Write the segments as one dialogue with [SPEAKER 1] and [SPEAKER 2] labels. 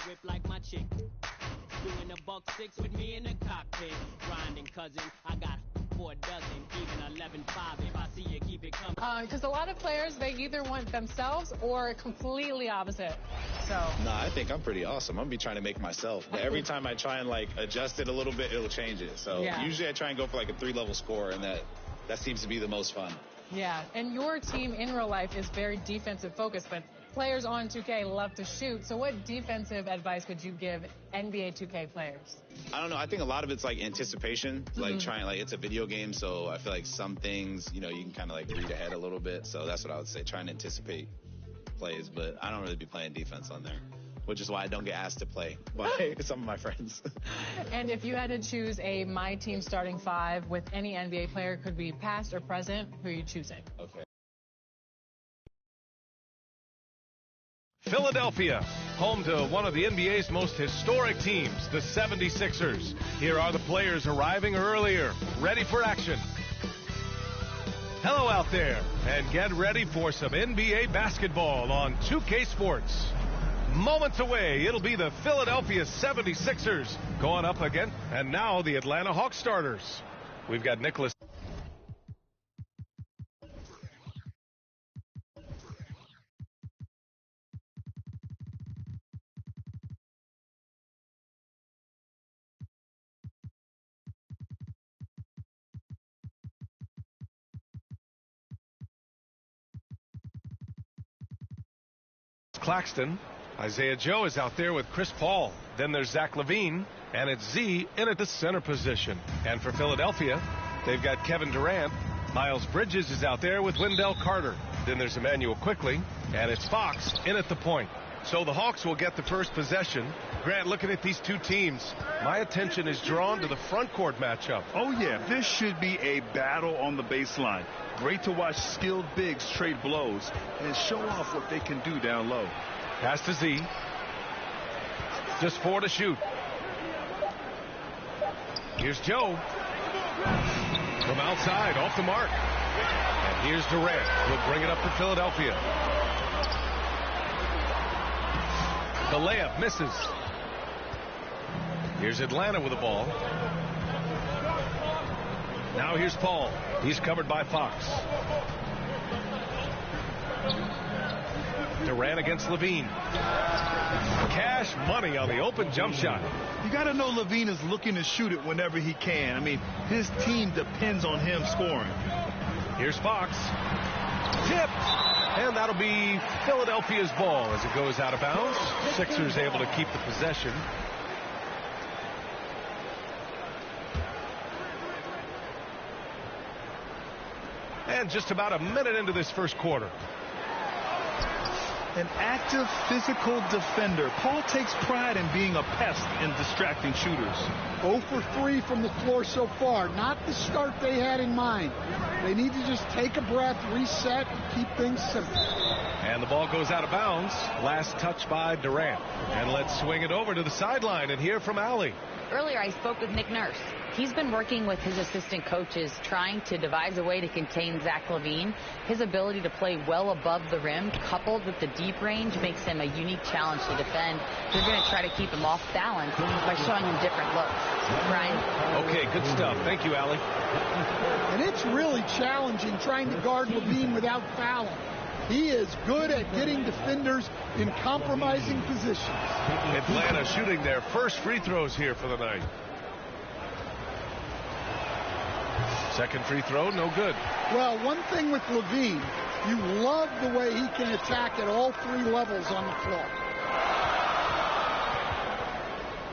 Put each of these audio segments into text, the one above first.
[SPEAKER 1] whip like my chick. Doing a buck six with me in the cockpit. Grinding, cousin. I got 4 dozen, even 11-5. If I see you, keep it coming.
[SPEAKER 2] Because a lot of players, they either want themselves or completely opposite. So.
[SPEAKER 3] No, I think I'm pretty awesome. I'm gonna be trying to make myself. But every time I try and like adjust it a little bit, it'll change it. So usually I try and go for like a 3-level score, and that seems to be the most fun.
[SPEAKER 2] Yeah, and your team in real life is very defensive focused, but players on 2K love to shoot. So what defensive advice could you give NBA 2K players?
[SPEAKER 3] I don't know. I think a lot of it's like anticipation, like it's a video game. So I feel like some things, you can kind of like read ahead a little bit. So that's what I would say, trying to anticipate plays. But I don't really be playing defense on there, which is why I don't get asked to play by some of my friends.
[SPEAKER 2] And if you had to choose a My Team starting 5 with any NBA player, could be past or present, who are you choosing?
[SPEAKER 3] Okay.
[SPEAKER 4] Philadelphia, home to one of the NBA's most historic teams, the 76ers. Here are the players arriving earlier, ready for action. Hello out there, and get ready for some NBA basketball on 2K Sports. Moments away, it'll be the Philadelphia 76ers going up again, and now the Atlanta Hawks starters. We've got Nicholas. Claxton. Isaiah Joe is out there with Chris Paul. Then there's Zach Lavine, and it's Z in at the center position. And for Philadelphia, they've got Kevin Durant. Miles Bridges is out there with Wendell Carter. Then there's Emmanuel Quickley, and it's Fox in at the point. So the Hawks will get the first possession. Grant, looking at these two teams, my attention is drawn to the front court matchup.
[SPEAKER 5] Oh, yeah. This should be a battle on the baseline. Great to watch skilled bigs trade blows and show off what they can do down low.
[SPEAKER 4] Pass to Z. Just 4 to shoot. Here's Joe. From outside, off the mark. And here's Durant. He'll bring it up for Philadelphia. The layup misses. Here's Atlanta with the ball. Now here's Paul. He's covered by Fox. Durant against Lavine. Cash money on the open jump shot.
[SPEAKER 5] You got to know Lavine is looking to shoot it whenever he can. I mean, his team depends on him scoring.
[SPEAKER 4] Here's Fox. Tipped. And that'll be Philadelphia's ball as it goes out of bounds. Sixers able to keep the possession. And just about a minute into this first quarter.
[SPEAKER 5] An active physical defender. Paul takes pride in being a pest and distracting shooters.
[SPEAKER 6] 0 for 3 from the floor so far. Not the start they had in mind. They need to just take a breath, reset, and keep things simple.
[SPEAKER 4] And the ball goes out of bounds. Last touch by Durant. And let's swing it over to the sideline and hear from Allie.
[SPEAKER 7] Earlier, I spoke with Nick Nurse. He's been working with his assistant coaches trying to devise a way to contain Zach Lavine. His ability to play well above the rim, coupled with the deep range, makes him a unique challenge to defend. They're going to try to keep him off balance by showing him different looks. Brian?
[SPEAKER 4] Okay, good stuff. Thank you, Allie.
[SPEAKER 6] And it's really challenging trying to guard Lavine without fouling. He is good at getting defenders in compromising positions.
[SPEAKER 4] Atlanta shooting their first free throws here for the night. Second free throw, no good.
[SPEAKER 6] Well, one thing with Lavine, you love the way he can attack at all 3 levels on the floor.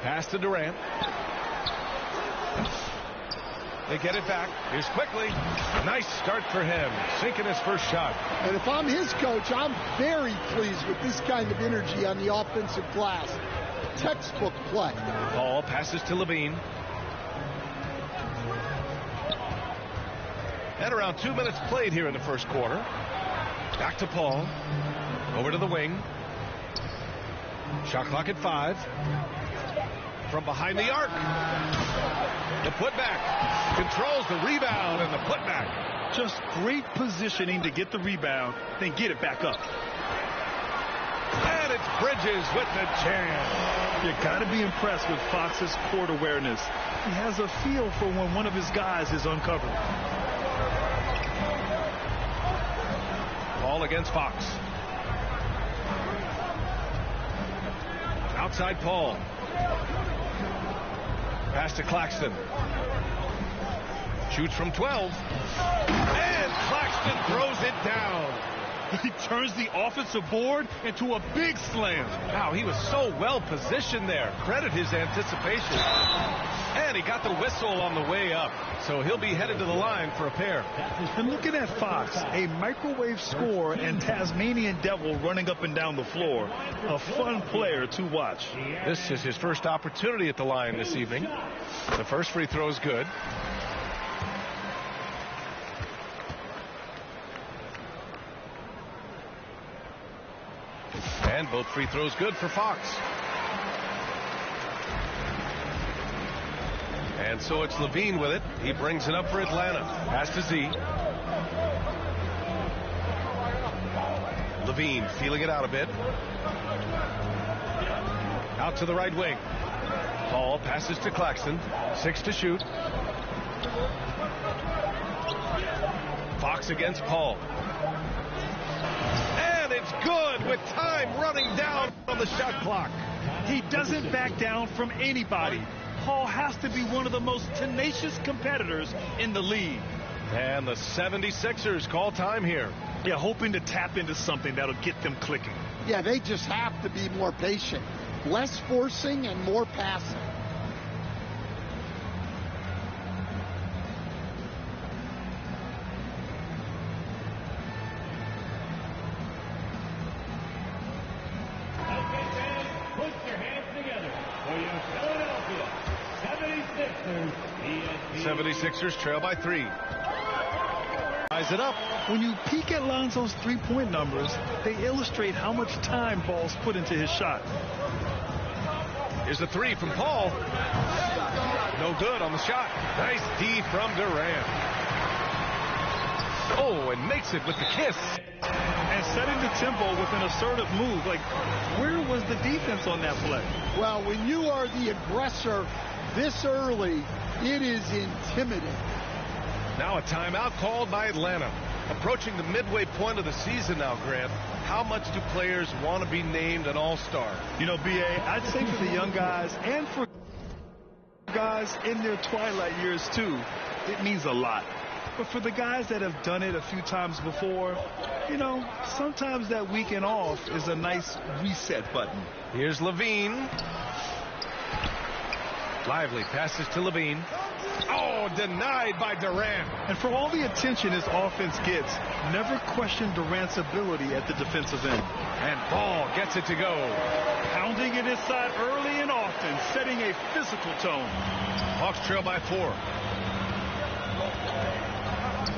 [SPEAKER 4] Pass to Durant. They get it back. Here's Quickley. Nice start for him. Sinking his first shot.
[SPEAKER 6] And if I'm his coach, I'm very pleased with this kind of energy on the offensive glass. Textbook play.
[SPEAKER 4] Ball passes to Lavine. And around 2 minutes played here in the first quarter. Back to Paul. Over to the wing. Shot clock at 5. From behind the arc. The putback. Controls the rebound and the putback.
[SPEAKER 5] Just great positioning to get the rebound, then get it back up.
[SPEAKER 4] And it's Bridges with the jam.
[SPEAKER 5] You got to be impressed with Fox's court awareness. He has a feel for when one of his guys is uncovered.
[SPEAKER 4] Ball against Fox. Outside Paul. Pass to Claxton. Shoots from 12. And Claxton throws it down.
[SPEAKER 5] He turns the offensive board into a big slam.
[SPEAKER 4] Wow, he was so well positioned there. Credit his anticipation. And he got the whistle on the way up. So he'll be headed to the line for a pair.
[SPEAKER 5] And looking at Fox, a microwave scorer and Tasmanian Devil running up and down the floor. A fun player to watch.
[SPEAKER 4] This is his first opportunity at the line this evening. The first free throw is good. And both free throws good for Fox. And so it's Lavine with it. He brings it up for Atlanta. Pass to Z. Lavine feeling it out a bit. Out to the right wing. Paul passes to Claxton. 6 to shoot. Fox against Paul. And it's good with time running down on the shot clock.
[SPEAKER 5] He doesn't back down from anybody. Paul has to be one of the most tenacious competitors in the league.
[SPEAKER 4] And the 76ers call time here.
[SPEAKER 5] Yeah, hoping to tap into something that'll get them clicking.
[SPEAKER 6] Yeah, they just have to be more patient. Less forcing and more passing.
[SPEAKER 8] Put your hands together for your Philadelphia 76ers.
[SPEAKER 4] 76ers trail by 3. Ties it up.
[SPEAKER 5] When you peek at Lonzo's three-point numbers, they illustrate how much time Paul's put into his shot.
[SPEAKER 4] Here's the 3 from Paul. No good on the shot. Nice D from Durant. Oh, and makes it with the kiss.
[SPEAKER 5] And setting the tempo with an assertive move. Like, where was the defense on that play?
[SPEAKER 6] Well, when you are the aggressor this early, it is intimidating.
[SPEAKER 4] Now a timeout called by Atlanta. Approaching the midway point of the season now, Grant. How much do players want to be named an all-star?
[SPEAKER 5] You know, B.A., I'd say for the young guys and for guys in their twilight years, too, it means a lot. But for the guys that have done it a few times before, you know, sometimes that weekend off is a nice reset button.
[SPEAKER 4] Here's Lavine. Lively passes to Lavine. Oh, denied by Durant.
[SPEAKER 5] And for all the attention his offense gets, never question Durant's ability at the defensive end.
[SPEAKER 4] And Paul gets it to go.
[SPEAKER 5] Pounding it inside early and often, setting a physical tone.
[SPEAKER 4] Hawks trail by 4.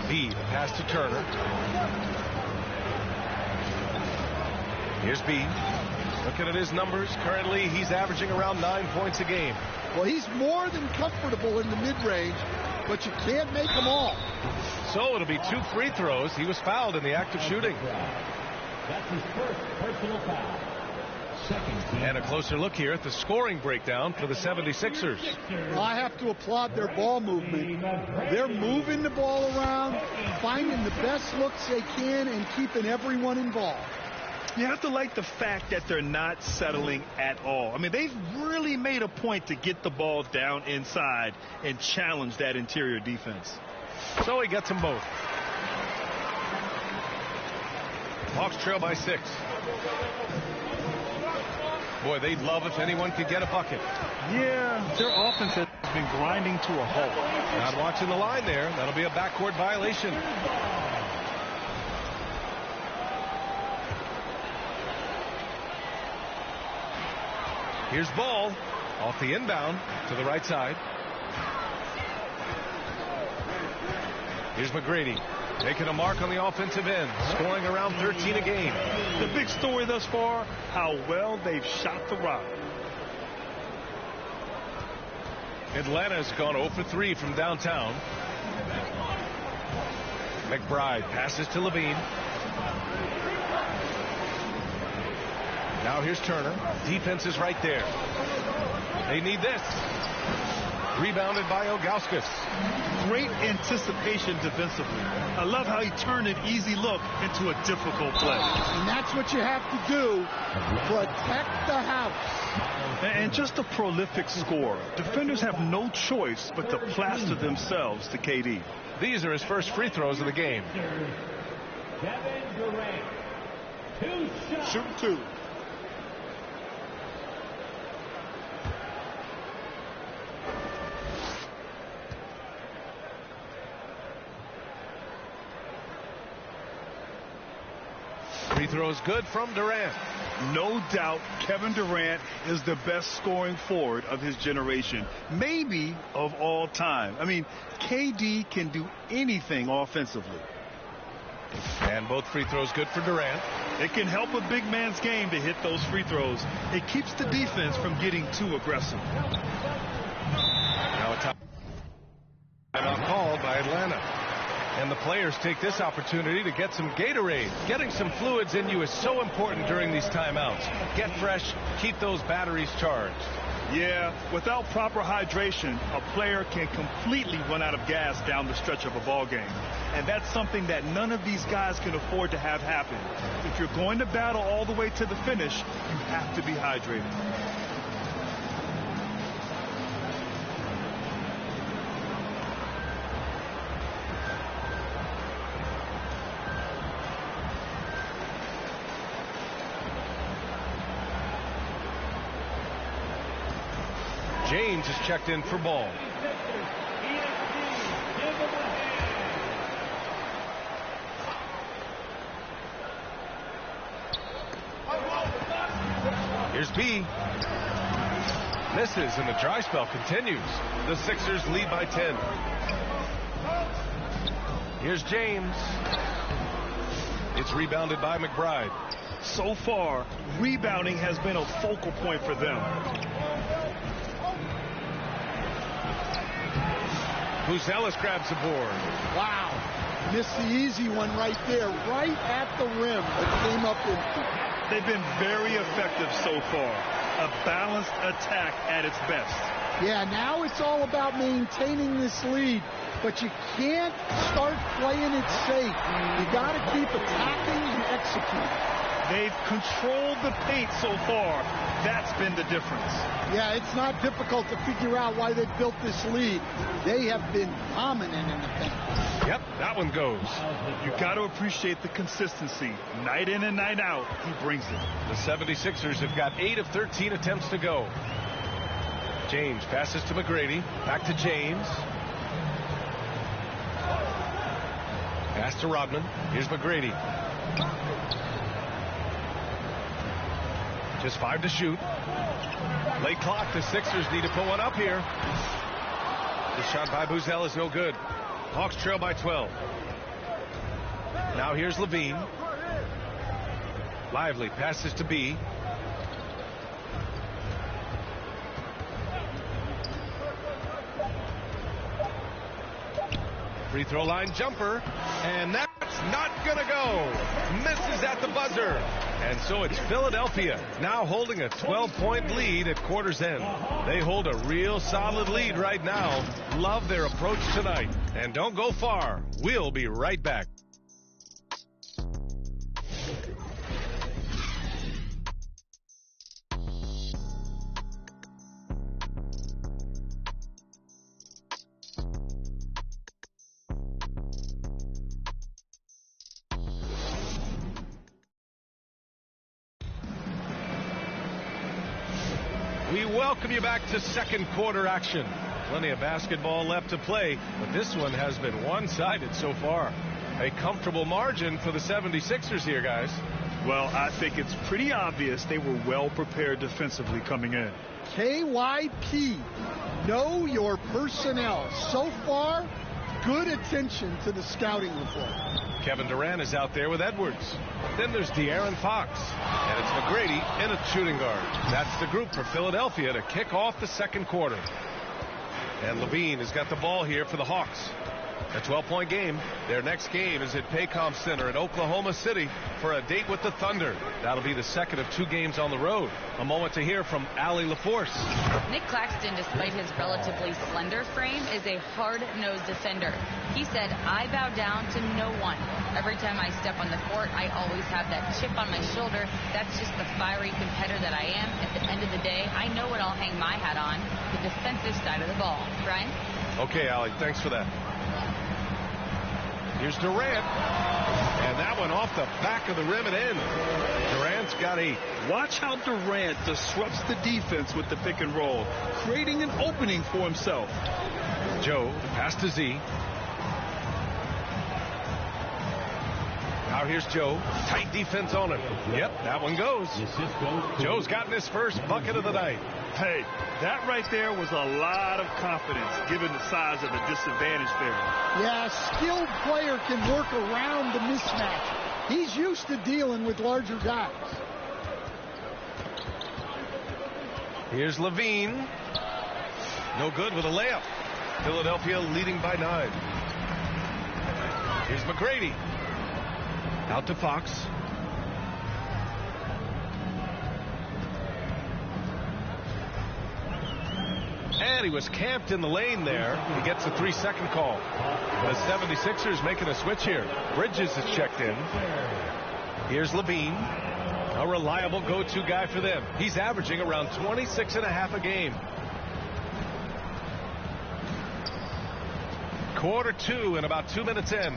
[SPEAKER 4] B, the pass to Turner. Here's B. Looking at his numbers, currently he's averaging around 9 points a game.
[SPEAKER 6] Well, he's more than comfortable in the mid-range, but you can't make them all.
[SPEAKER 4] So it'll be 2 free throws. He was fouled in the act of shooting.
[SPEAKER 8] That's his first personal foul.
[SPEAKER 4] And a closer look here at the scoring breakdown for the 76ers.
[SPEAKER 6] Well, I have to applaud their ball movement. They're moving the ball around, finding the best looks they can, and keeping everyone involved.
[SPEAKER 5] You have to like the fact that they're not settling at all. I mean, they've really made a point to get the ball down inside and challenge that interior defense.
[SPEAKER 4] So he gets them both. Hawks trail by 6. Boy, they'd love if anyone could get a bucket.
[SPEAKER 5] Yeah, their offense has been grinding to a halt.
[SPEAKER 4] Not watching the line there. That'll be a backcourt violation. Here's Ball off the inbound to the right side. Here's McGrady making a mark on the offensive end, scoring around 13 a game.
[SPEAKER 5] The big story thus far, how well they've shot the rock.
[SPEAKER 4] Atlanta's gone 0 for 3 from downtown. McBride passes to Lavine. Now here's Turner. Defense is right there. They need this. Rebounded by Ilgauskas.
[SPEAKER 5] Great anticipation defensively. I love how he turned an easy look into a difficult play.
[SPEAKER 6] And that's what you have to do. Protect the house.
[SPEAKER 5] And just a prolific scorer. Defenders have no choice but to plaster themselves to KD.
[SPEAKER 4] These are his first free throws of the game.
[SPEAKER 8] Kevin Durant. 2 shots.
[SPEAKER 6] Shoot 2.
[SPEAKER 4] Free throws good from Durant.
[SPEAKER 5] No doubt Kevin Durant is the best scoring forward of his generation, maybe of all time. I mean, KD can do anything offensively.
[SPEAKER 4] And both free throws good for Durant.
[SPEAKER 5] It can help a big man's game to hit those free throws. It keeps the defense from getting too aggressive.
[SPEAKER 4] Now a timeout called by Atlanta. And the players take this opportunity to get some Gatorade. Getting some fluids in you is so important during these timeouts. Get fresh, keep those batteries charged.
[SPEAKER 5] Yeah, without proper hydration, a player can completely run out of gas down the stretch of a ball game. And that's something that none of these guys can afford to have happen. If you're going to battle all the way to the finish, you have to be hydrated.
[SPEAKER 4] James is checked in for ball. Here's B. Misses, and the dry spell continues. The Sixers lead by 10. Here's James. It's rebounded by McBride.
[SPEAKER 5] So far, rebounding has been a focal point for them.
[SPEAKER 4] Buzelis grabs the board.
[SPEAKER 6] Wow. Missed the easy one right there, right at the rim, but came up in.
[SPEAKER 5] They've been very effective so far. A balanced attack at its best.
[SPEAKER 6] Yeah, now it's all about maintaining this lead, but you can't start playing it safe. You got to keep attacking and executing.
[SPEAKER 5] They've controlled the paint so far. That's been the difference.
[SPEAKER 6] Yeah, it's not difficult to figure out why they built this lead. They have been dominant in the paint.
[SPEAKER 4] Yep, that one goes.
[SPEAKER 5] You got to appreciate the consistency. Night in and night out, he brings it.
[SPEAKER 4] The 76ers have got 8 of 13 attempts to go. James passes to McGrady. Back to James. Pass to Rodman. Here's McGrady. Just 5 to shoot. Late clock. The Sixers need to put one up here. The shot by Buzel is no good. Hawks trail by 12. Now here's Lavine. Lively passes to B. Free throw line jumper. And that's not going to go. Misses at the buzzer. And so it's Philadelphia now holding a 12-point lead at quarter's end. They hold a real solid lead right now. Love their approach tonight. And don't go far. We'll be right back. We welcome you back to second quarter action. Plenty of basketball left to play, but this one has been one-sided so far. A comfortable margin for the 76ers here, guys.
[SPEAKER 5] Well, I think it's pretty obvious they were well prepared defensively coming in.
[SPEAKER 6] KYP, know your personnel. So far, good attention to the scouting report.
[SPEAKER 4] Kevin Durant is out there with Edwards. Then there's De'Aaron Fox. And it's McGrady in a shooting guard. That's the group for Philadelphia to kick off the second quarter. And Lavine has got the ball here for the Hawks. A 12-point game. Their next game is at Paycom Center in Oklahoma City for a date with the Thunder. That'll be the second of 2 games on the road. A moment to hear from Allie LaForce.
[SPEAKER 7] Nick Claxton, despite his relatively slender frame, is a hard-nosed defender. He said, "I bow down to no one. Every time I step on the court, I always have that chip on my shoulder. That's just the fiery competitor that I am. At the end of the day, I know what I'll hang my hat on, the defensive side of the ball." Brian?
[SPEAKER 4] Okay, Allie, thanks for that. Here's Durant, and that one off the back of the rim and in. Durant's got 8.
[SPEAKER 5] Watch how Durant disrupts the defense with the pick and roll, creating an opening for himself.
[SPEAKER 4] Joe, pass to Z. Now here's Joe. Tight defense on him. Yep, that one goes. Joe's gotten his first bucket of the night.
[SPEAKER 5] Hey, that right there was a lot of confidence given the size of the disadvantage there.
[SPEAKER 6] Yeah, a skilled player can work around the mismatch. He's used to dealing with larger guys.
[SPEAKER 4] Here's Lavine. No good with a layup. Philadelphia leading by 9. Here's McGrady. Out to Fox. And he was camped in the lane there. He gets a 3-second call. The 76ers making a switch here. Bridges is checked in. Here's Lavine. A reliable go-to guy for them. He's averaging around 26.5 a game. Quarter 2 and about 2 minutes in.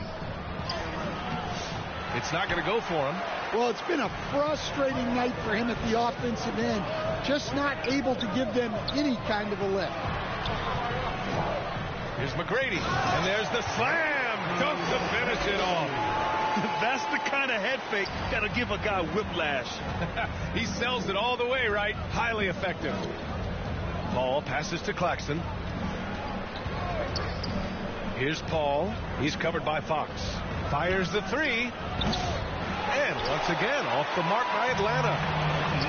[SPEAKER 4] It's not going to go for him.
[SPEAKER 6] Well, it's been a frustrating night for him at the offensive end. Just not able to give them any kind of a lift.
[SPEAKER 4] Here's McGrady. And there's the slam. Dunk to finish it off.
[SPEAKER 5] That's the kind of head fake that'll give a guy whiplash.
[SPEAKER 4] He sells it all the way, right? Highly effective. Paul passes to Claxton. Here's Paul. He's covered by Fox. Fires the 3. And once again, off the mark by Atlanta.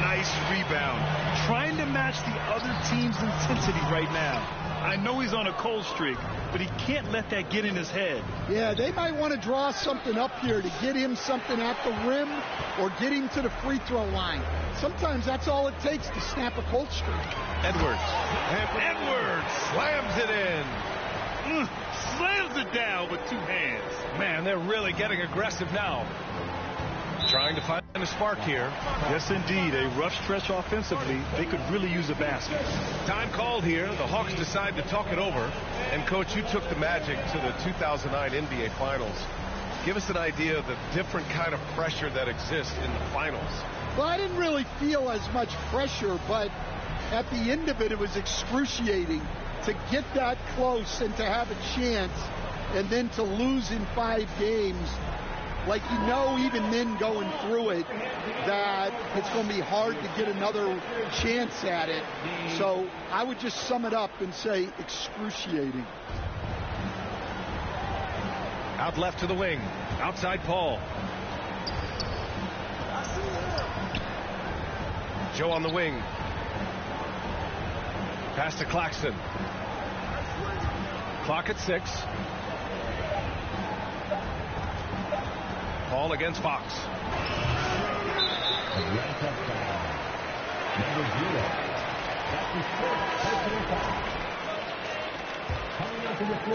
[SPEAKER 5] Nice rebound. Trying to match the other team's intensity right now. I know he's on a cold streak, but he can't let that get in his head.
[SPEAKER 6] Yeah, they might want to draw something up here to get him something at the rim or get him to the free throw line. Sometimes that's all it takes to snap a cold streak.
[SPEAKER 4] Edwards. And Edwards slams it in.
[SPEAKER 5] Slams it down with 2 hands.
[SPEAKER 4] Man, they're really getting aggressive now. Trying to find a spark here.
[SPEAKER 5] Yes, indeed. A rough stretch offensively. They could really use a basket.
[SPEAKER 4] Time called here. The Hawks decide to talk it over. And, Coach, you took the Magic to the 2009 NBA Finals. Give us an idea of the different kind of pressure that exists in the finals.
[SPEAKER 6] Well, I didn't really feel as much pressure, but at the end of it, it was excruciating to get that close and to have a chance and then to lose in 5 games. Like, you know, even then going through it, that it's going to be hard to get another chance at it. So I would just sum it up and say excruciating.
[SPEAKER 4] Out left to the wing. Outside Paul. Joe on the wing. Pass to Claxton. Clock at 6. Paul against Fox.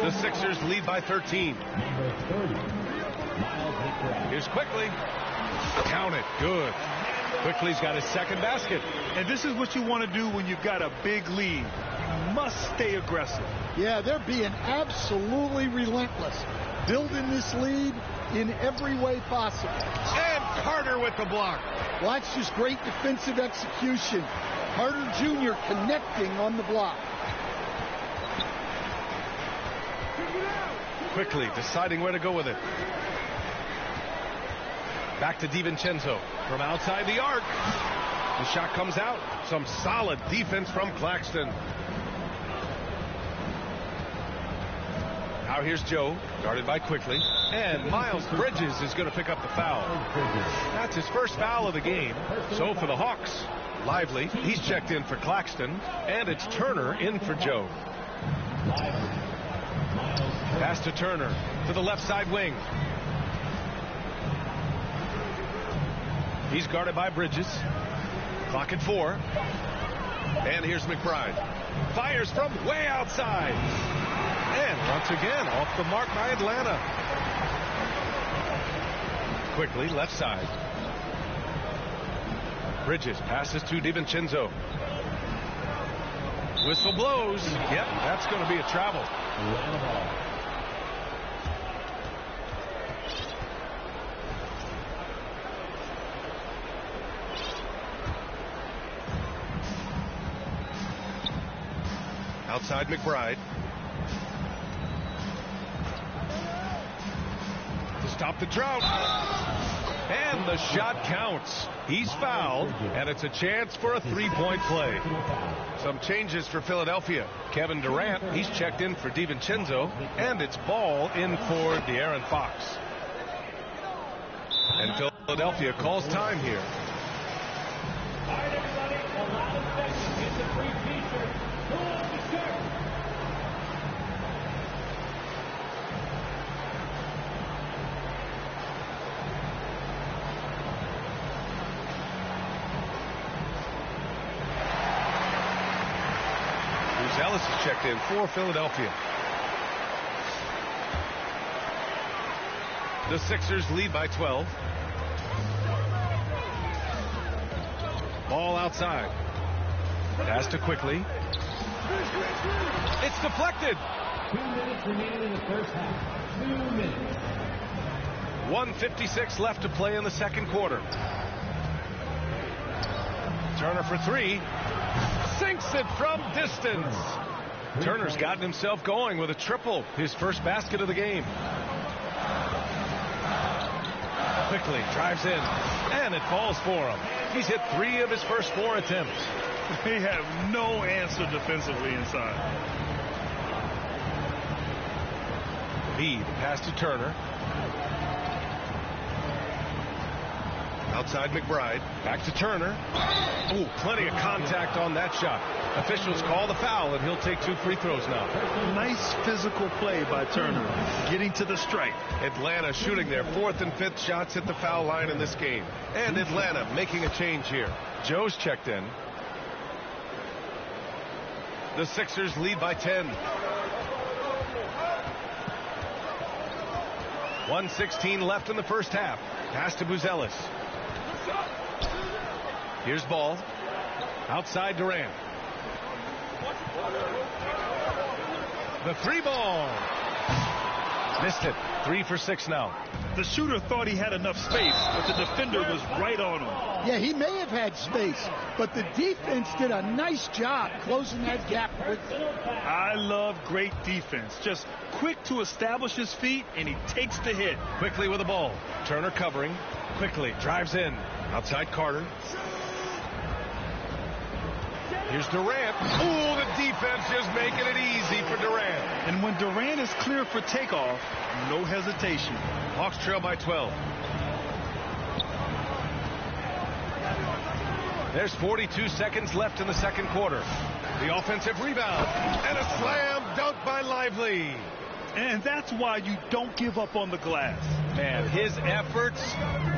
[SPEAKER 4] The Sixers lead by 13. Here's Quickly. Count it. Good. Quickly's got his second basket.
[SPEAKER 5] And this is what you want to do when you've got a big lead. You must stay aggressive.
[SPEAKER 6] Yeah, they're being absolutely relentless. Building this lead in every way possible.
[SPEAKER 4] And Carter with the block.
[SPEAKER 6] Well, that's just great defensive execution. Carter Jr. connecting on the block.
[SPEAKER 4] Quickly deciding where to go with it. Back to DiVincenzo from outside the arc. The shot comes out. Some solid defense from Claxton. Now here's Joe, guarded by Quickly. And Miles Bridges is going to pick up the foul. That's his first foul of the game. So for the Hawks, Lively, he's checked in for Claxton. And it's Turner in for Joe. Pass to Turner to the left side wing. He's guarded by Bridges. Clock at 4. And here's McBride. Fires from way outside. And once again, off the mark by Atlanta. Quickly, left side. Bridges passes to DiVincenzo. Whistle blows. Yep, that's going to be a travel. Outside McBride. To stop the drought. And the shot counts. He's fouled, and it's a chance for a three-point play. Some changes for Philadelphia. Kevin Durant, he's checked in for DiVincenzo, and it's Ball in for De'Aaron Fox. And Philadelphia calls time here.
[SPEAKER 8] All right, everybody, allow the section. Get the free t-shirt. Who wants the shirt?
[SPEAKER 4] Ellis is checked in for Philadelphia. The Sixers lead by 12. Ball outside. Pass to Quickly. It's deflected.
[SPEAKER 8] 2 minutes remaining in the first half. 2 minutes.
[SPEAKER 4] 1:56 left to play in the second quarter. Turner for 3. Sinks it from distance. Turner's gotten himself going with a triple, his first basket of the game. Quickly drives in, and it falls for him. He's hit 3 of his first 4 attempts.
[SPEAKER 5] They have no answer defensively inside.
[SPEAKER 4] Mead pass to Turner. Outside McBride. Back to Turner. Ooh, plenty of contact on that shot. Officials call the foul, and he'll take 2 free throws now.
[SPEAKER 5] Nice physical play by Turner, getting to the stripe.
[SPEAKER 4] Atlanta shooting their 4th and 5th shots at the foul line in this game. And Atlanta making a change here. Joe's checked in. The Sixers lead by 10. 1:16 left in the first half. Pass to Buzelis. Here's Ball. Outside Durant. The 3 ball. Missed it. 3 for 6 now.
[SPEAKER 5] The shooter thought he had enough space, but the defender was right on him.
[SPEAKER 6] Yeah, he may have had space, but the defense did a nice job closing that gap quickly.
[SPEAKER 5] I love great defense. Just quick to establish his feet, and he takes the hit.
[SPEAKER 4] Quickly with the ball. Turner covering. Quickly drives in. Outside Carter. Here's Durant. Ooh, the defense just making it easy for Durant.
[SPEAKER 5] And when Durant is clear for takeoff, no hesitation.
[SPEAKER 4] Hawks trail by 12. There's 42 seconds left in the second quarter. The offensive rebound. And a slam dunk by Lively.
[SPEAKER 5] And that's why you don't give up on the glass.
[SPEAKER 4] Man, his efforts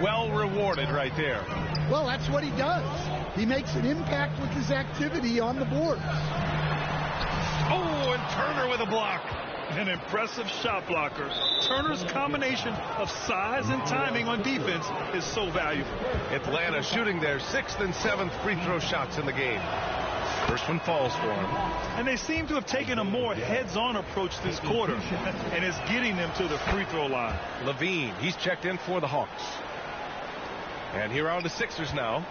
[SPEAKER 4] well rewarded right there.
[SPEAKER 6] Well, that's what he does. He makes an impact with his activity on the board.
[SPEAKER 4] Oh, and Turner with a block.
[SPEAKER 5] An impressive shot blocker. Turner's combination of size and timing on defense is so valuable.
[SPEAKER 4] Atlanta shooting their 6th and 7th free throw shots in the game. First one falls for him.
[SPEAKER 5] And they seem to have taken a more heads-on approach this quarter, and it's getting them to the free throw line.
[SPEAKER 4] Lavine, he's checked in for the Hawks. And here are the Sixers now.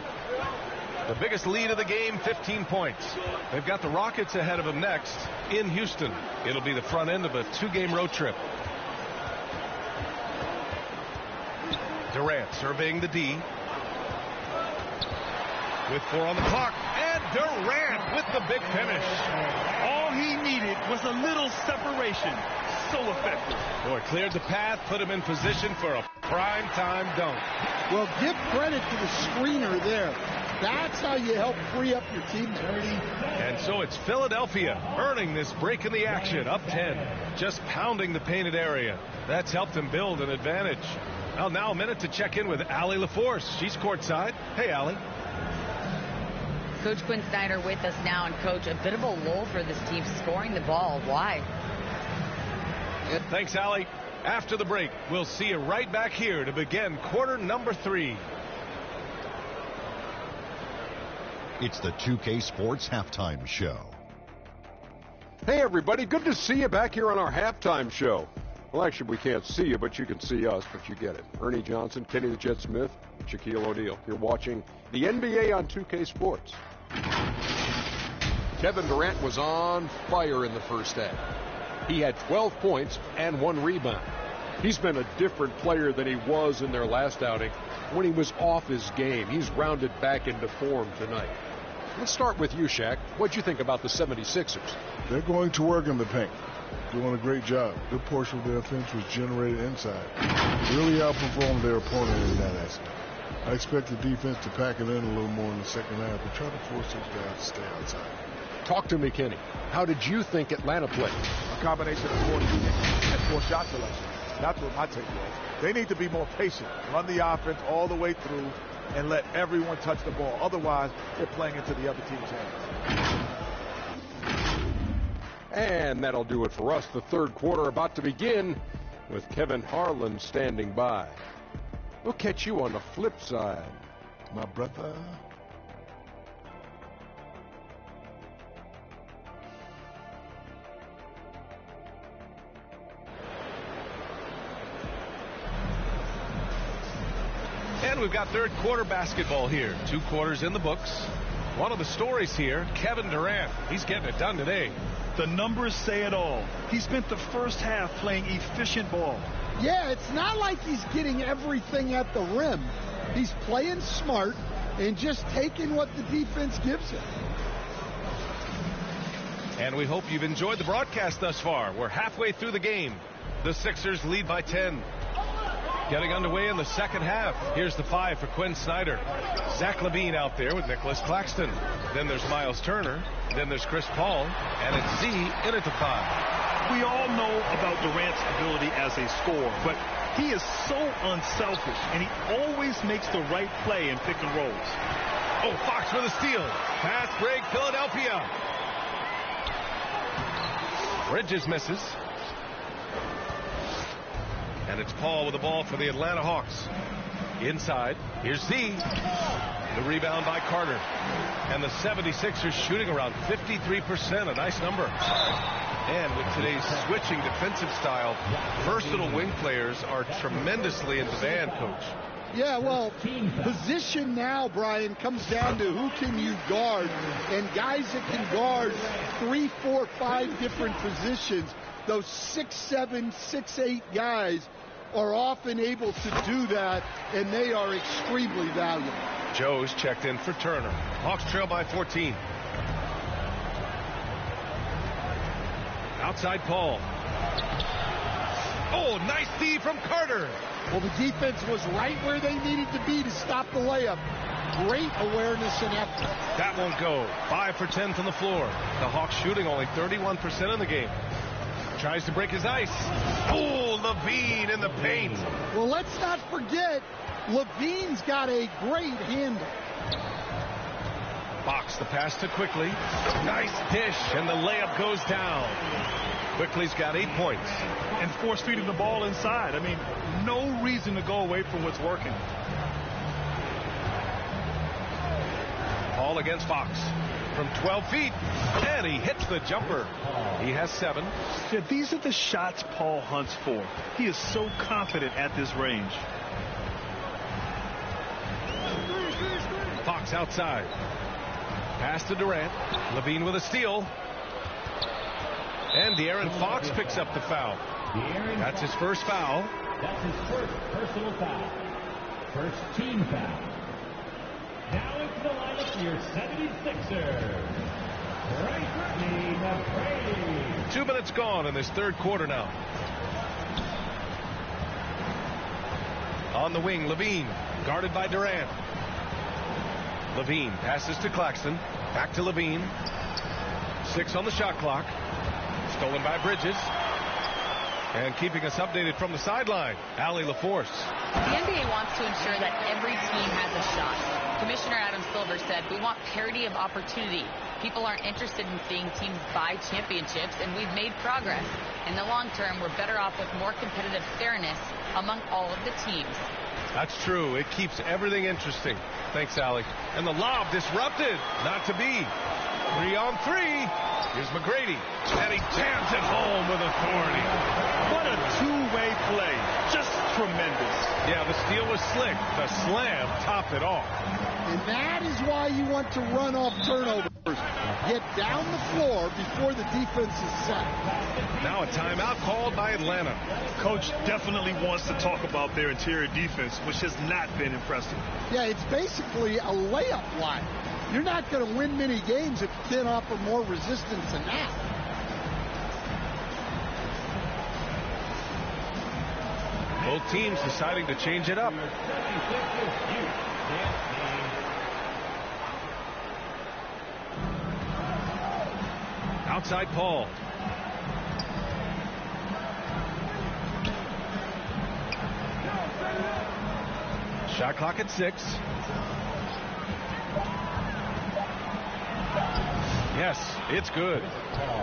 [SPEAKER 4] The biggest lead of the game, 15 points. They've got the Rockets ahead of them next in Houston. It'll be the front end of a 2-game road trip. Durant surveying the D. With 4 on the clock. And Durant with the big finish.
[SPEAKER 5] All he needed was a little separation. So effective.
[SPEAKER 4] Boy, cleared the path, put him in position for a prime-time dunk.
[SPEAKER 6] Well, give credit to the screener there. That's how you help free up your teammate.
[SPEAKER 4] And So it's Philadelphia earning this break in the action, up 10, just pounding the painted area. That's helped them build an advantage. Well, now a minute to check in with Allie LaForce. She's courtside. Hey, Allie.
[SPEAKER 7] Coach Quinn Snyder with us now, and Coach, a bit of a lull for this team scoring the ball. Why?
[SPEAKER 4] Thanks, Allie. After the break, we'll see you right back here to begin quarter number 3.
[SPEAKER 9] It's the 2K Sports Halftime Show.
[SPEAKER 10] Hey, everybody. Good to see you back here on our halftime show. Well, actually, we can't see you, but you can see us, but you get it. Ernie Johnson, Kenny the Jet Smith, Shaquille O'Neal. You're watching the NBA on 2K Sports. Kevin Durant was on fire in the first half. He had 12 points and 1 rebound. He's been a different player than he was in their last outing when he was off his game. He's rounded back into form tonight. Let's start with you, Shaq. What'd you think about the 76ers?
[SPEAKER 11] They're going to work in the paint. Doing a great job. Good portion of their offense was generated inside. Really outperformed their opponent in that aspect. I expect the defense to pack it in a little more in the second half and try to force those guys to stay outside.
[SPEAKER 10] Talk to me, Kenny. How did you think Atlanta played?
[SPEAKER 12] A combination of poor defense and poor shot selection. That's what my take was. They need to be more patient. Run the offense all the way through and let everyone touch the ball. Otherwise, they're playing into the other team's hands.
[SPEAKER 10] And that'll do it for us. The third quarter about to begin with Kevin Harlan standing by. We'll catch you on the flip side,
[SPEAKER 11] my brother.
[SPEAKER 4] And we've got third quarter basketball here. 2 quarters in the books. One of the stories here, Kevin Durant. He's getting it done today.
[SPEAKER 5] The numbers say it all. He spent the first half playing efficient ball.
[SPEAKER 6] Yeah, it's not like he's getting everything at the rim. He's playing smart and just taking what the defense gives him.
[SPEAKER 4] And we hope you've enjoyed the broadcast thus far. We're halfway through the game. The Sixers lead by 10. Getting underway in the second half. Here's the 5 for Quinn Snyder. Zach Lavine out there with Nicholas Claxton. Then there's Miles Turner. Then there's Chris Paul. And it's Z in at the 5.
[SPEAKER 5] We all know about Durant's ability as a scorer, but he is so unselfish, and he always makes the right play in pick and rolls.
[SPEAKER 4] Oh, Fox with a steal. Fast break, Philadelphia. Bridges misses. And it's Paul with the ball for the Atlanta Hawks. Inside, here's Z. The rebound by Carter. And the 76ers shooting around 53%, a nice number. And with today's switching defensive style, versatile wing players are tremendously in demand, Coach.
[SPEAKER 6] Yeah, well, position now, Brian, comes down to who can you guard. And guys that can guard 3, 4, 5 different positions, those 6'7", 6'8" guys are often able to do that, and they are extremely valuable.
[SPEAKER 4] Joe's checked in for Turner. Hawks trail by 14. Outside Paul. Oh, nice D from Carter.
[SPEAKER 6] Well, the defense was right where they needed to be to stop the layup. Great awareness and effort.
[SPEAKER 4] That won't go. 5 for 10 from the floor. The Hawks shooting only 31% in the game. Tries to break his ice. Oh, Lavine in the paint.
[SPEAKER 6] Well, let's not forget, Lavine's got a great handle.
[SPEAKER 4] Box the pass to Quickly. Nice dish, and the layup goes down. Quickly's got 8 points.
[SPEAKER 5] And force feeding the ball inside. I mean, no reason to go away from what's working.
[SPEAKER 4] Paul against Fox. From 12 feet, and he hits the jumper. He has 7.
[SPEAKER 5] Yeah, these are the shots Paul hunts for. He is so confident at this range.
[SPEAKER 4] Fox outside. Pass to Durant. Lavine with a steal. And De'Aaron Fox picks up the foul. That's his first foul.
[SPEAKER 8] That's his first personal foul. First team foul. Now into the lineup for your 76ers. Brady.
[SPEAKER 4] 2 minutes gone in this third quarter now. On the wing, Lavine, guarded by Durant. Lavine passes to Claxton. Back to Lavine. 6 on the shot clock. Stolen by Bridges. And keeping us updated from the sideline, Allie LaForce.
[SPEAKER 7] The NBA wants to ensure that every team has a shot. Commissioner Adam Silver said, we want parity of opportunity. People aren't interested in seeing teams buy championships, and we've made progress. In the long term, we're better off with more competitive fairness among all of the teams.
[SPEAKER 4] That's true. It keeps everything interesting. Thanks, Allie. And the lob disrupted. Not to be. 3 on 3. Here's McGrady. And he jams it home with authority.
[SPEAKER 5] What a two-way play. Just tremendous.
[SPEAKER 4] Yeah, the steal was slick. The slam topped it off.
[SPEAKER 6] And that is why you want to run off turnovers. Get down the floor before the defense is set.
[SPEAKER 4] Now a timeout called by Atlanta.
[SPEAKER 5] Coach definitely wants to talk about their interior defense, which has not been impressive.
[SPEAKER 6] Yeah, it's basically a layup line. You're not going to win many games if you can't offer more resistance than that.
[SPEAKER 4] Both teams deciding to change it up. Outside Paul. Shot clock at 6. Yes, it's good.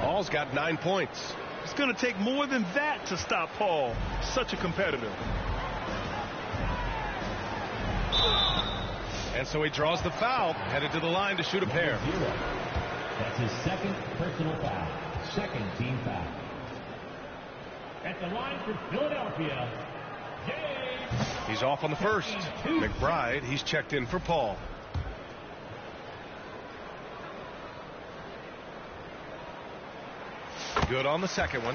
[SPEAKER 4] Paul's got 9 points.
[SPEAKER 5] It's going to take more than that to stop Paul. Such a competitor.
[SPEAKER 4] And so he draws the foul, headed to the line to shoot a pair.
[SPEAKER 8] That's his second personal foul. Second team foul. At the line for Philadelphia, James.
[SPEAKER 4] He's off on the first. McBride, he's checked in for Paul. Good on the second one.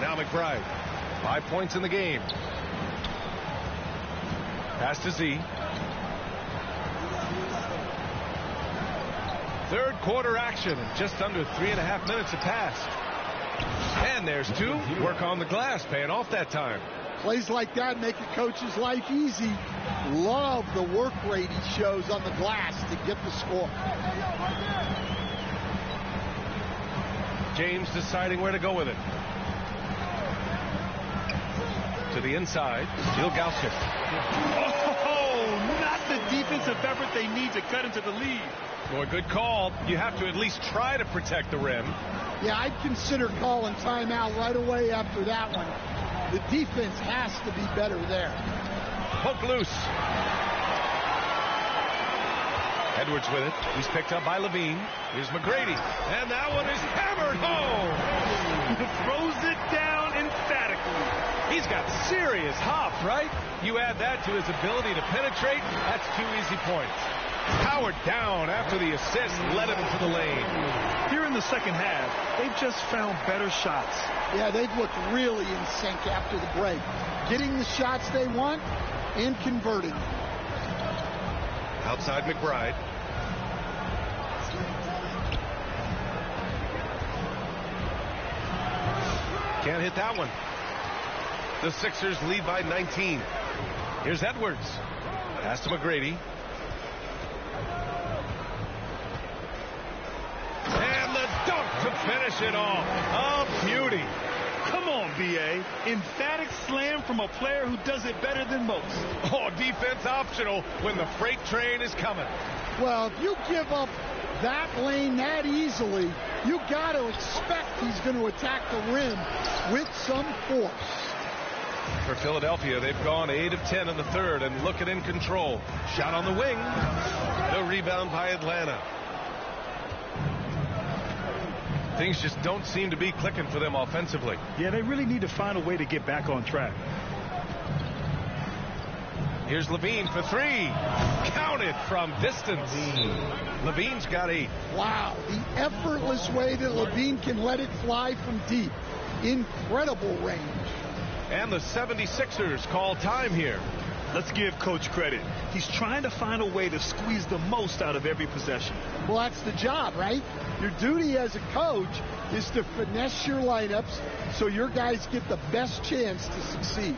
[SPEAKER 4] Now McBride. 5 points in the game. Pass to Z. Third quarter action. Just under 3.5 minutes have passed. And there's 2. Work on the glass. Paying off that time.
[SPEAKER 6] Plays like that make a coach's life easy. Love the work rate he shows on the glass to get the score.
[SPEAKER 4] James deciding where to go with it. To the inside. Ilgauskas.
[SPEAKER 5] Oh, not the defensive effort they need to cut into the lead.
[SPEAKER 4] Boy, good call. You have to at least try to protect the rim.
[SPEAKER 6] Yeah, I'd consider calling timeout right away after that one. The defense has to be better there.
[SPEAKER 4] Poke loose. Edwards with it. He's picked up by Lavine. Here's McGrady. And that one is hammered home.
[SPEAKER 5] Throws it down emphatically.
[SPEAKER 4] He's got serious hop, right? You add that to his ability to penetrate, that's 2 easy points. Powered down after the assist led him into the lane.
[SPEAKER 5] Here in the second half, they've just found better shots.
[SPEAKER 6] Yeah, they've looked really in sync after the break. Getting the shots they want and converting.
[SPEAKER 4] Outside McBride. Can't hit that one. The Sixers lead by 19. Here's Edwards. Pass to McGrady. And the dunk to finish it off. A beauty.
[SPEAKER 5] Come on, B.A. Emphatic slam from a player who does it better than most.
[SPEAKER 4] Oh, defense optional when the freight train is coming.
[SPEAKER 6] Well, if you give up that lane that easily, you got to expect he's going to attack the rim with some force.
[SPEAKER 4] For Philadelphia, they've gone 8 of 10 in the third and looking in control. Shot on the wing. The rebound by Atlanta. Things just don't seem to be clicking for them offensively.
[SPEAKER 5] Yeah, they really need to find a way to get back on track.
[SPEAKER 4] Here's Lavine for 3. Counted from distance. Lavine's got 8.
[SPEAKER 6] Wow, the effortless way that Lavine can let it fly from deep. Incredible range.
[SPEAKER 4] And the 76ers call time here.
[SPEAKER 5] Let's give Coach credit. He's trying to find a way to squeeze the most out of every possession.
[SPEAKER 6] Well, that's the job, right? Your duty as a coach is to finesse your lineups so your guys get the best chance to succeed.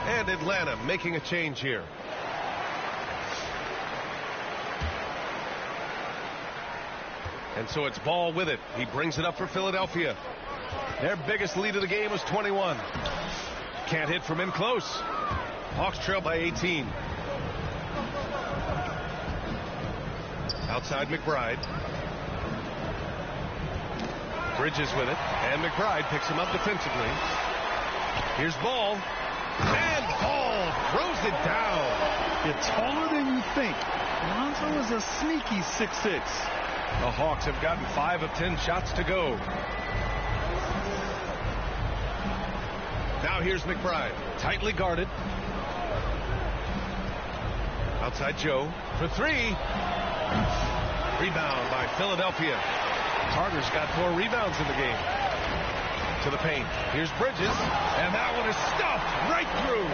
[SPEAKER 4] And Atlanta making a change here. And so it's Ball with it. He brings it up for Philadelphia. Their biggest lead of the game was 21. Can't hit from in close. Hawks trail by 18. Outside McBride. Bridges with it. And McBride picks him up defensively. Here's Ball. And Ball throws it down.
[SPEAKER 5] You're taller than you think. Lonzo is a sneaky 6'6".
[SPEAKER 4] The Hawks have gotten 5 of 10 shots to go. Now here's McBride. Tightly guarded. Outside Joe for 3. Rebound by Philadelphia. Carter's got 4 rebounds in the game. To the paint. Here's Bridges. And that one is stuffed right through.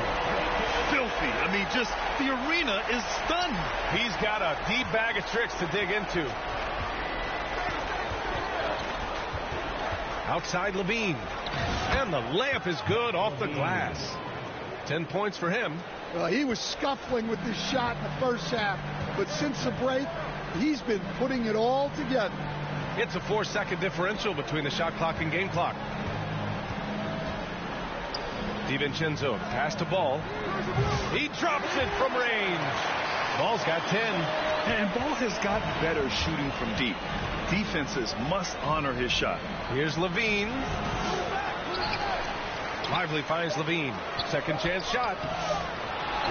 [SPEAKER 5] Filthy. I mean, just the arena is stunned.
[SPEAKER 4] He's got a deep bag of tricks to dig into. Outside Lavine. And the layup is good off the glass. 10 points for him.
[SPEAKER 6] Well, he was scuffling with this shot in the first half, but since the break, he's been putting it all together.
[SPEAKER 4] It's a 4-second differential between the shot clock and game clock. DiVincenzo pass to Ball. He drops it from range. Ball's got 10.
[SPEAKER 5] And Ball has gotten better shooting from deep. Defenses must honor his shot.
[SPEAKER 4] Here's Lavine. Lively finds Lavine. Second chance shot.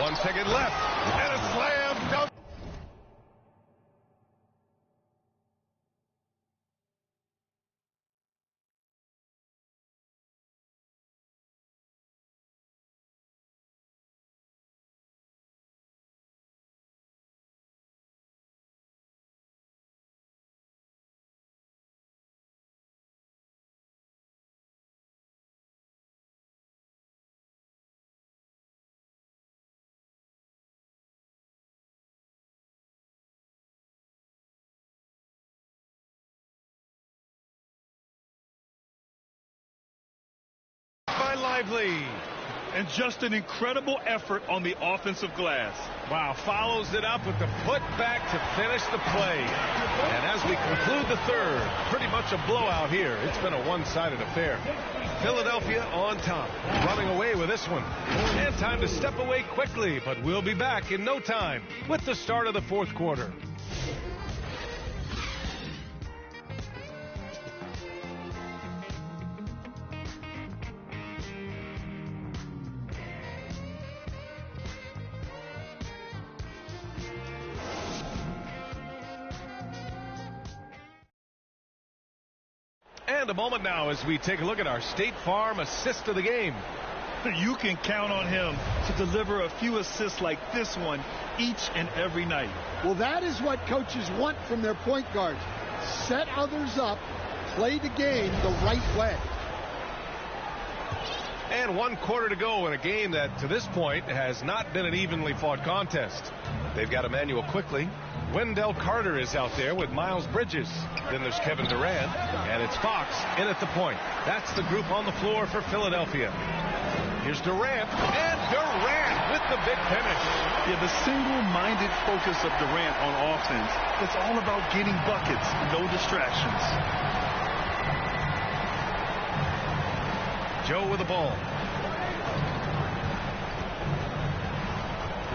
[SPEAKER 4] 1 second left. And a slam dunk. Lively.
[SPEAKER 5] And just an incredible effort on the offensive glass.
[SPEAKER 4] Wow, follows it up with the putback to finish the play. And as we conclude the third, pretty much a blowout here. It's been a one-sided affair. Philadelphia on top, running away with this one. And time to step away quickly, but we'll be back in no time with the start of the fourth quarter. And a moment now as we take a look at our State Farm assist of the game.
[SPEAKER 5] You can count on him to deliver a few assists like this one each and every night.
[SPEAKER 6] Well, that is what coaches want from their point guards. Set others up, play the game the right way.
[SPEAKER 4] And 1 quarter to go in a game that, to this point, has not been an evenly fought contest. They've got Emmanuel quickly. Wendell Carter is out there with Miles Bridges. Then there's Kevin Durant, and it's Fox in at the point. That's the group on the floor for Philadelphia. Here's Durant, and Durant with the big finish.
[SPEAKER 5] Yeah, the single-minded focus of Durant on offense. It's all about getting buckets, no distractions.
[SPEAKER 4] Joe with the ball.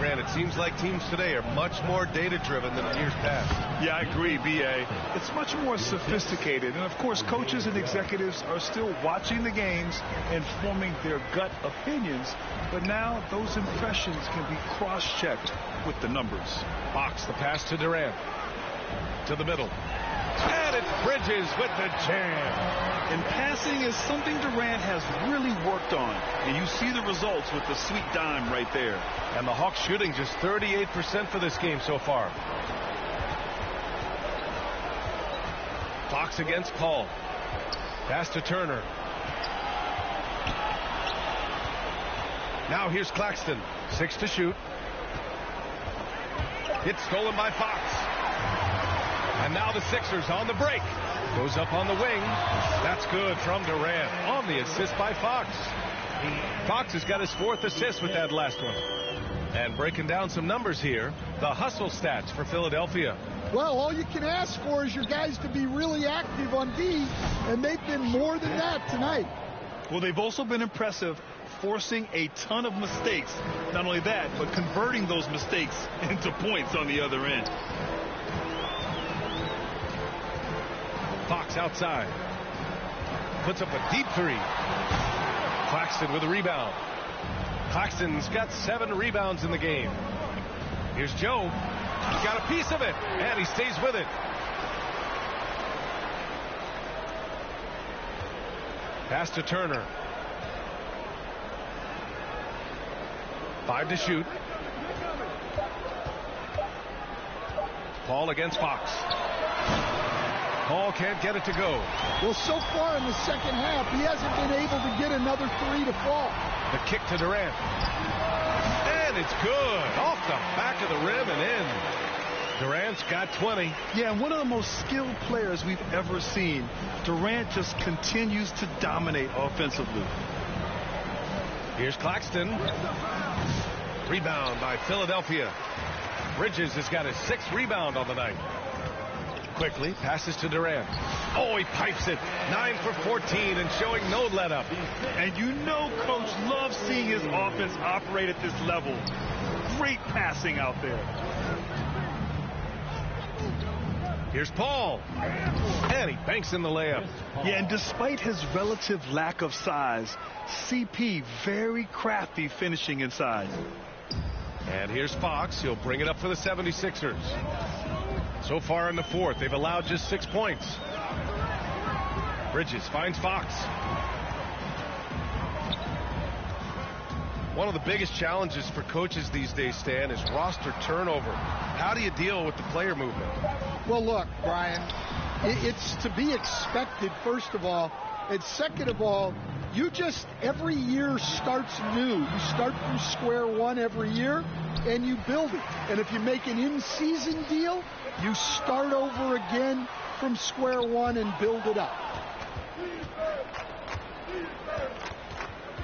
[SPEAKER 4] Grant, it seems like teams today are much more data-driven than in years past.
[SPEAKER 5] Yeah, I agree, B.A. It's much more sophisticated. And, of course, coaches and executives are still watching the games and forming their gut opinions. But now those impressions can be cross-checked with the numbers.
[SPEAKER 4] Fox, the pass to Durant. To the middle. And it's Bridges with the jam.
[SPEAKER 5] And passing is something Durant has really worked on. And you see the results with the sweet dime right there.
[SPEAKER 4] And the Hawks shooting just 38% for this game so far. Fox against Paul. Pass to Turner. Now here's Claxton. 6 to shoot. It's stolen by Fox. And now the Sixers on the break. Goes up on the wing. That's good from Durant on the assist by Fox. Fox has got his 4th assist with that last one. And breaking down some numbers here, the hustle stats for Philadelphia.
[SPEAKER 6] Well, all you can ask for is your guys to be really active on D, and they've been more than that tonight.
[SPEAKER 5] Well, they've also been impressive, forcing a ton of mistakes. Not only that, but converting those mistakes into points on the other end.
[SPEAKER 4] Fox outside. Puts up a deep three. Claxton with a rebound. Claxton's got 7 rebounds in the game. Here's Joe. He's got a piece of it, and he stays with it. Pass to Turner. 5 to shoot. Paul against Fox. Paul can't get it to go.
[SPEAKER 6] Well, so far in the second half, he hasn't been able to get another 3 to fall.
[SPEAKER 4] The kick to Durant. And it's good. Off the back of the rim and in. Durant's got 20.
[SPEAKER 5] Yeah, and one of the most skilled players we've ever seen. Durant just continues to dominate offensively.
[SPEAKER 4] Here's Claxton. Rebound by Philadelphia. Bridges has got his 6th rebound on the night. Quickly passes to Durant. Oh, he pipes it. 9 for 14 and showing no let up.
[SPEAKER 5] And you know Coach loves seeing his offense operate at this level. Great passing out there.
[SPEAKER 4] Here's Paul. And he banks in the layup.
[SPEAKER 5] Yeah, and despite his relative lack of size, CP very crafty finishing inside.
[SPEAKER 4] And here's Fox. He'll bring it up for the 76ers. So far in the fourth, they've allowed just 6 points. Bridges finds Fox. One of the biggest challenges for coaches these days, Stan, is roster turnover. How do you deal with the player movement?
[SPEAKER 6] Well, look, Brian, it's to be expected, first of all. And second of all, you just, every year starts new. You start from square one every year, and you build it. And if you make an in-season deal, you start over again from square one and build it up.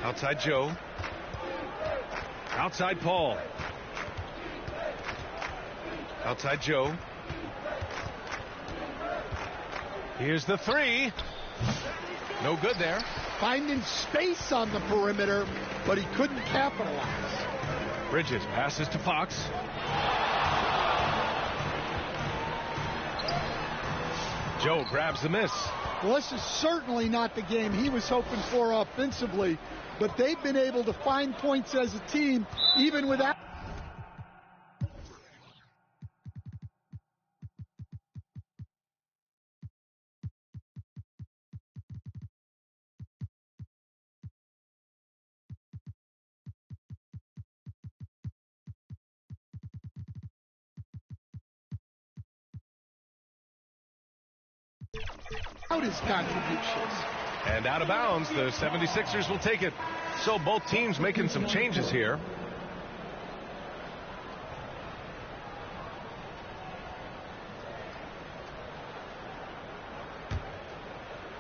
[SPEAKER 4] Outside Joe. Outside Paul. Outside Joe. Here's the 3. No good there.
[SPEAKER 6] Finding space on the perimeter, but he couldn't capitalize.
[SPEAKER 4] Bridges passes to Fox. Joe grabs the miss.
[SPEAKER 6] Well, this is certainly not the game he was hoping for offensively, but they've been able to find points as a team, even without. His contributions.
[SPEAKER 4] And out of bounds, the 76ers will take it. So both teams making some changes here.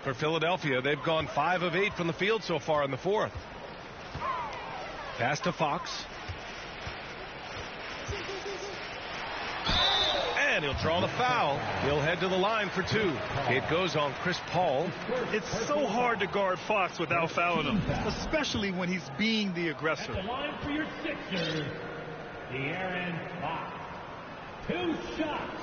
[SPEAKER 4] For Philadelphia, they've gone 5 of 8 from the field so far in the fourth. Pass to Fox. And he'll draw the foul. He'll head to the line for 2. It goes on Chris Paul.
[SPEAKER 5] It's so hard to guard Fox without fouling him, especially when he's being the aggressor.
[SPEAKER 8] At the line for your Sixers, De'Aaron Fox. 2 shots.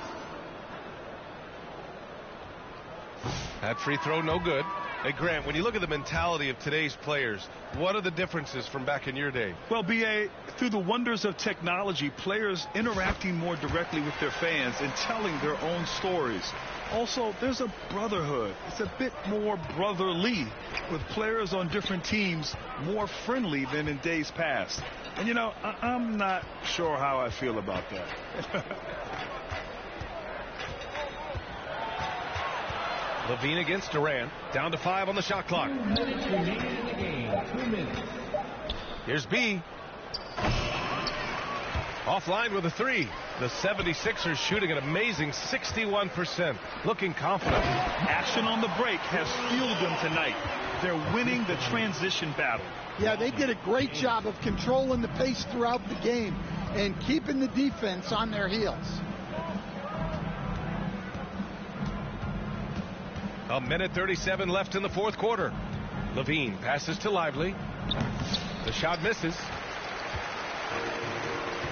[SPEAKER 4] That free throw, no good. Hey, Grant, when you look at the mentality of today's players, what are the differences from back in your day?
[SPEAKER 5] Well, B.A., through the wonders of technology, players interacting more directly with their fans and telling their own stories. Also, there's a brotherhood. It's a bit more brotherly, with players on different teams more friendly than in days past. And, you know, I'm not sure how I feel about that.
[SPEAKER 4] Lavine against Durant. Down to 5 on the shot clock.
[SPEAKER 8] 2 minutes remaining in the game. 2 minutes.
[SPEAKER 4] Here's B. Offline with a 3. The 76ers shooting an amazing 61%. Looking confident.
[SPEAKER 5] Action on the break has fueled them tonight. They're winning the transition battle.
[SPEAKER 6] Yeah, they did a great job of controlling the pace throughout the game and keeping the defense on their heels.
[SPEAKER 4] A minute 37 left in the fourth quarter. Lavine passes to Lively. The shot misses.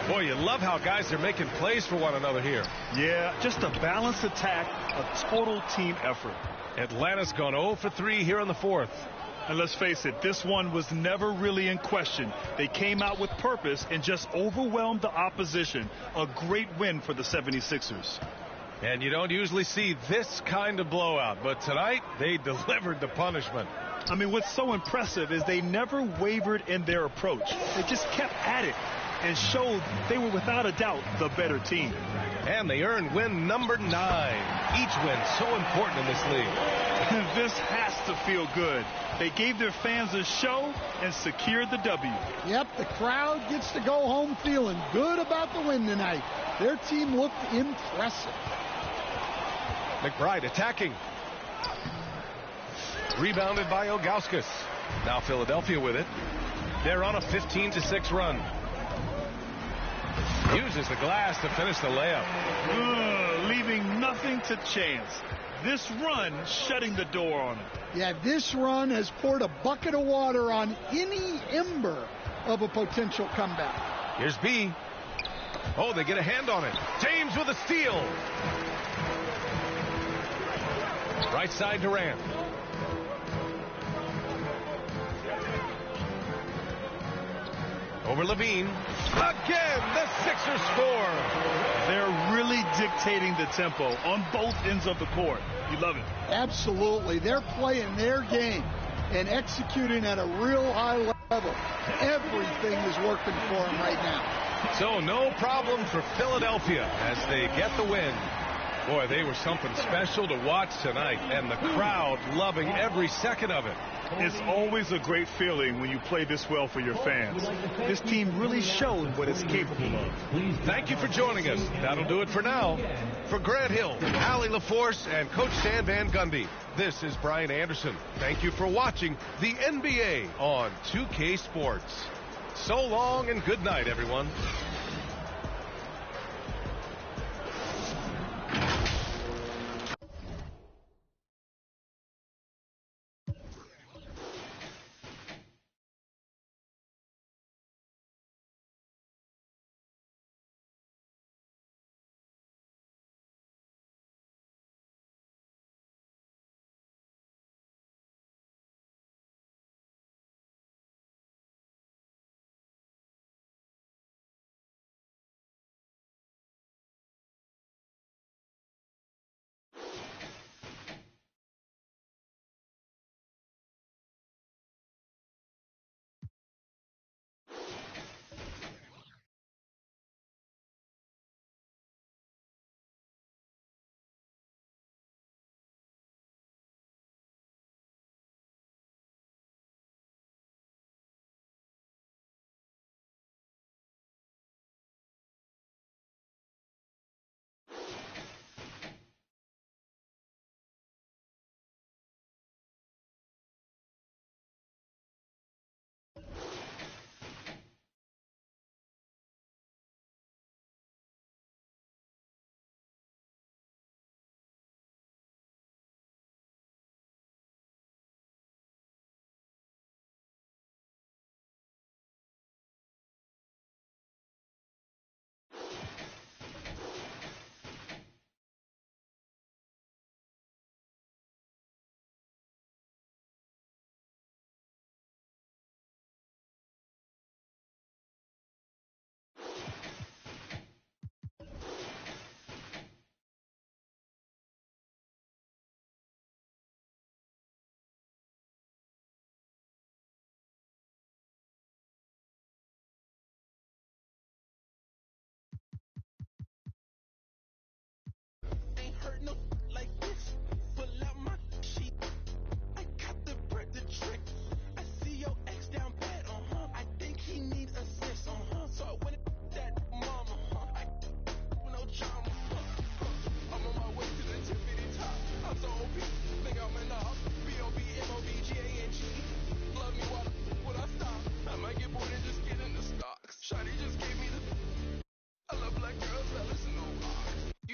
[SPEAKER 4] Boy, you love how guys are making plays for one another here.
[SPEAKER 5] Yeah, just a balanced attack, a total team effort.
[SPEAKER 4] Atlanta's gone 0 for 3 here in the fourth.
[SPEAKER 5] And let's face it, this one was never really in question. They came out with purpose and just overwhelmed the opposition. A great win for the 76ers.
[SPEAKER 4] And you don't usually see this kind of blowout, but tonight they delivered the punishment.
[SPEAKER 5] I mean, what's so impressive is they never wavered in their approach. They just kept at it and showed they were without a doubt the better team.
[SPEAKER 4] And they earned win number 9. Each win so important in this league.
[SPEAKER 5] This has to feel good. They gave their fans a show and secured the W.
[SPEAKER 6] Yep, the crowd gets to go home feeling good about the win tonight. Their team looked impressive.
[SPEAKER 4] McBride attacking. Rebounded by Ilgauskas. Now Philadelphia with it. They're on a 15-6 run. Uses the glass to finish the layup.
[SPEAKER 5] Leaving nothing to chance. This run shutting the door on them.
[SPEAKER 6] Yeah, this run has poured a bucket of water on any ember of a potential comeback.
[SPEAKER 4] Here's B. Oh, they get a hand on it. James with a steal. Right side Durant. Over Lavine. Again, the Sixers score.
[SPEAKER 5] They're really dictating the tempo on both ends of the court. You love it.
[SPEAKER 6] Absolutely. They're playing their game and executing at a real high level. Everything is working for them right now.
[SPEAKER 4] So no problem for Philadelphia as they get the win. Boy, they were something special to watch tonight, and the crowd loving every second of it.
[SPEAKER 5] It's always a great feeling when you play this well for your fans. This team really showed what it's capable of.
[SPEAKER 4] Thank you for joining us. That'll do it for now. For Grant Hill, Allie LaForce, and Coach Stan Van Gundy, this is Brian Anderson. Thank you for watching the NBA on 2K Sports. So long and good night, everyone.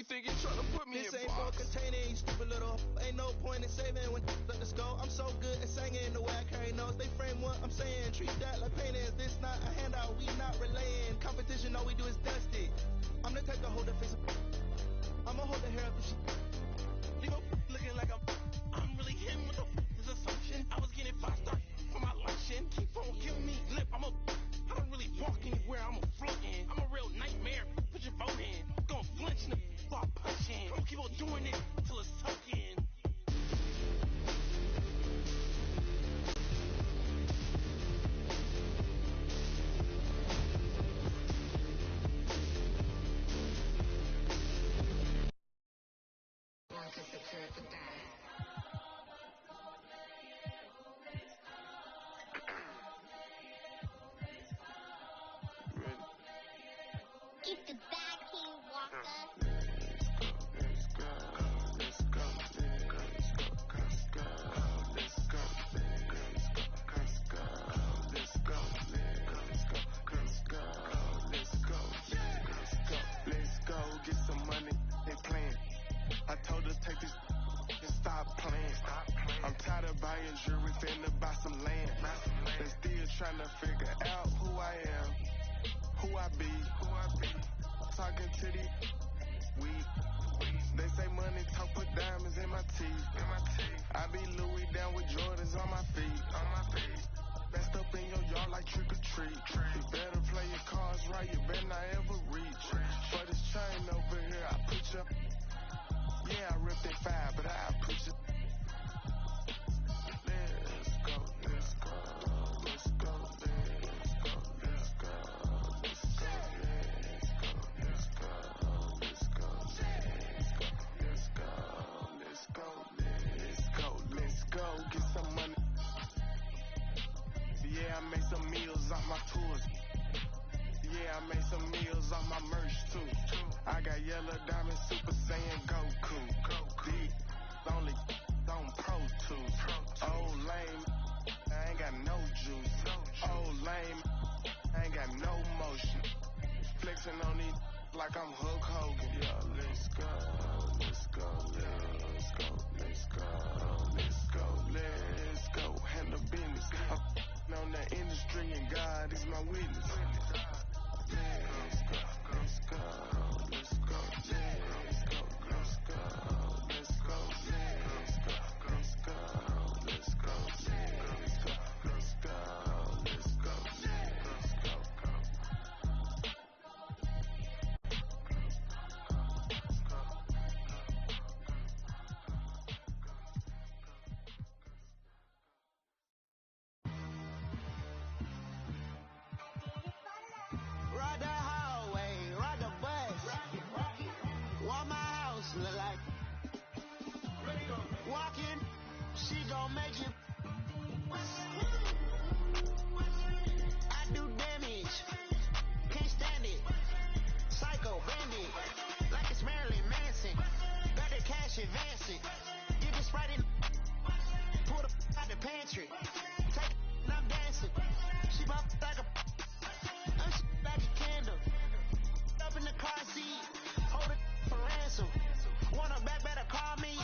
[SPEAKER 13] think you're trying to put me
[SPEAKER 14] this
[SPEAKER 13] in
[SPEAKER 14] ain't for containing, you stupid little. Ain't no point in saving when let this go. I'm so good at singing the way I carry notes. They frame what I'm saying, treat that like painting. This not a handout, we not relaying. Competition, all we do is dust it. I'm the type to hold the face of I'ma hold the hair up if she leave her looking like I'm really him with the this assumption. I was getting 5 stars for my luncheon. Keep on giving me lip, I don't really walk anywhere, I'm a floating. I'm a real nightmare, put your vote in. Gon' flinch in the ball punching. I'ma keep on doing it till it's tucked in.
[SPEAKER 15] Get the bag, King Walker.
[SPEAKER 13] Let's go, get some money, they playing. I told her take this and stop playing. I'm tired of buying jewelry, finna buy some land. And still trying to figure out who I am, who I be. Talking to these weak. They say money talk, put diamonds in my teeth. I be Louis down with Jordans on my feet. Messed up in your yard like trick or treat. You better play your cards right, you better not ever reach. For this chain over here, I put you. Yeah, I ripped it 5, but I put you. Let's go, let's go, let's go, let's go, let's go, let's go, let's go, let's go, let's go, let's go, let's go, get some money. Yeah, I made some meals off my tours. Yeah, I made some meals off my merch too. I got yellow diamond Super Saiyan Goku. Deep, only on Pro Tools. Oh lame, I ain't got no juice. Oh lame, I ain't got no motion. Flexing on these like I'm Hulk Hogan. Yeah, let's go, let's go, let's go, let's go, let's go, let's go. Handle business. I'm on the industry and God is my witness. Let's go, let's go, let's go, let's go, let's go, let's go, let's go, let's go, let's go, let's go, let's go,
[SPEAKER 14] Ride the highway, ride the bus. What my house look like? Walking, she gon' make you. I do damage, can't stand it. Psycho bandit, like it's Marilyn Manson. Got the cash advancing. Get the Sprite in, pull the out the pantry. Take it and I'm dancing. She pop like a like a candle. Up in the car seat, hold it for ransom. Want her back, better call me.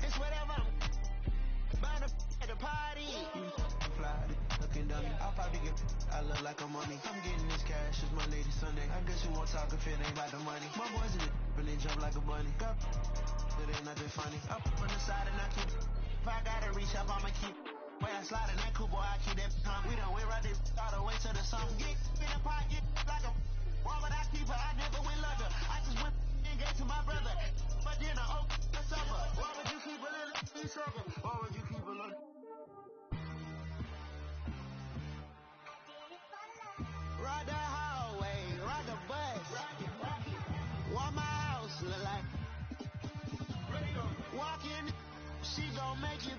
[SPEAKER 14] It's whatever. Bound to at the party. Fly, looking dummy. I'll probably get. I look like a mummy. I'm getting this cash. It's Monday to Sunday. I guess you won't talk if it ain't about the money. My boys in the and they jump like a bunny. Got it ain't nothing funny. Up on the side and I keep. If I gotta reach up, I'ma keep. When I slide in that cool boy, I keep that tongue. We done went right there all the way to the sun. Get in the pocket like a. Why would I keep her? I never went under. I just went and gave to my brother. But then I opened the summer. Why would you keep a little sugar? Why would you keep a little? Ride the highway, ride the bus. What my house look like? Walking, she gon' make you.